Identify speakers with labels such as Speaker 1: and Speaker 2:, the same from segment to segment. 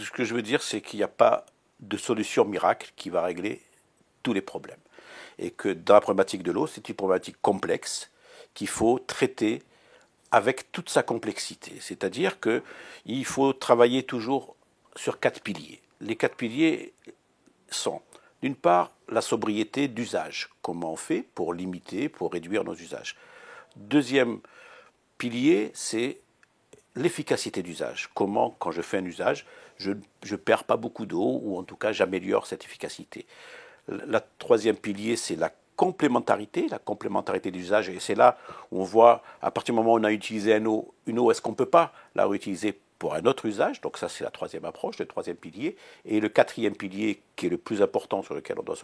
Speaker 1: ce que je veux dire, c'est qu'il n'y a pas de solution miracle qui va régler tous les problèmes. Et que dans la problématique de l'eau, c'est une problématique complexe qu'il faut traiter avec toute sa complexité. C'est-à-dire qu'il faut travailler toujours sur 4 piliers. Les 4 piliers sont, d'une part, la sobriété d'usage. Comment on fait pour limiter, pour réduire nos usages. Deuxième pilier, c'est l'efficacité d'usage. Comment, quand je fais un usage, je ne perds pas beaucoup d'eau, ou en tout cas, j'améliore cette efficacité. La troisième pilier, c'est la complémentarité d'usage. Et c'est là où on voit, à partir du moment où on a utilisé une eau, est-ce qu'on ne peut pas la réutiliser pour un autre usage? Donc ça, c'est la troisième approche, le troisième pilier. Et le quatrième pilier, qui est le plus important, sur lequel on doit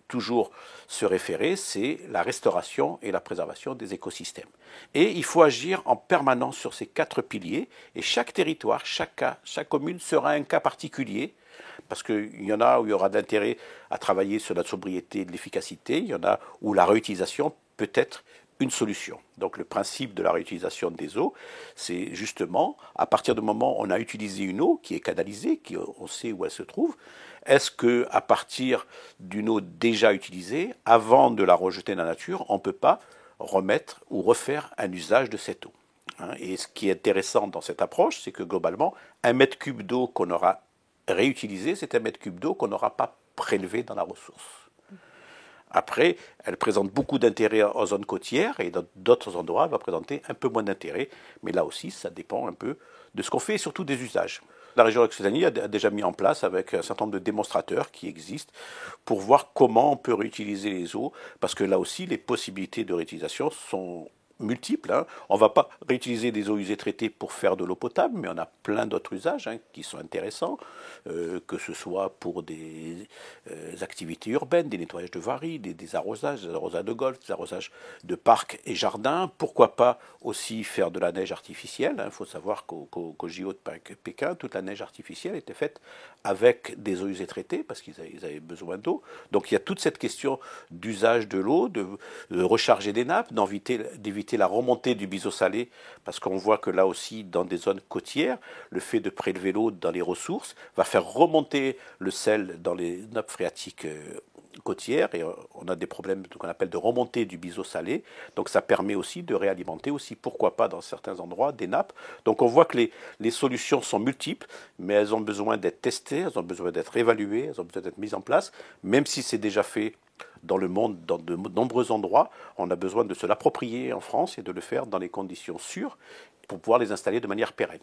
Speaker 1: toujours se référer, c'est la restauration et la préservation des écosystèmes. Et il faut agir en permanence sur ces 4 piliers, et chaque territoire, chaque cas, chaque commune sera un cas particulier, parce qu'il y en a où il y aura de l'intérêt à travailler sur la sobriété et de l'efficacité, il y en a où la réutilisation peut être une solution. Donc le principe de la réutilisation des eaux, c'est justement, à partir du moment où on a utilisé une eau qui est canalisée, on sait où elle se trouve, est-ce qu'à partir d'une eau déjà utilisée, avant de la rejeter dans la nature, on ne peut pas remettre ou refaire un usage de cette eau? Et ce qui est intéressant dans cette approche, c'est que globalement, un mètre cube d'eau qu'on aura réutilisé, c'est un mètre cube d'eau qu'on n'aura pas prélevé dans la ressource. Après, elle présente beaucoup d'intérêt en zone côtière, et dans d'autres endroits, elle va présenter un peu moins d'intérêt. Mais là aussi, ça dépend un peu de ce qu'on fait et surtout des usages. La région Occitanie a déjà mis en place avec un certain nombre de démonstrateurs qui existent pour voir comment on peut réutiliser les eaux, parce que là aussi, les possibilités de réutilisation sont multiples. On ne va pas réutiliser des eaux usées traitées pour faire de l'eau potable, mais on a plein d'autres usages qui sont intéressants, que ce soit pour des activités urbaines, des nettoyages de voiries, des arrosages de golf, des arrosages de parcs et jardins. Pourquoi pas aussi faire de la neige artificielle? Il faut savoir qu'au JO de Pékin, toute la neige artificielle était faite avec des eaux usées traitées, parce qu'ils avaient besoin d'eau. Donc il y a toute cette question d'usage de l'eau, de recharger des nappes, d'éviter la remontée du biseau salé, parce qu'on voit que là aussi, dans des zones côtières, le fait de prélever l'eau dans les ressources va faire remonter le sel dans les nappes phréatiques côtières, et on a des problèmes qu'on appelle de remontée du biseau salé. Donc ça permet aussi de réalimenter aussi, pourquoi pas dans certains endroits, des nappes. Donc on voit que les solutions sont multiples, mais elles ont besoin d'être testées, elles ont besoin d'être évaluées, elles ont besoin d'être mises en place, même si c'est déjà fait dans le monde, dans de nombreux endroits. On a besoin de se l'approprier en France et de le faire dans les conditions sûres pour pouvoir les installer de manière pérenne.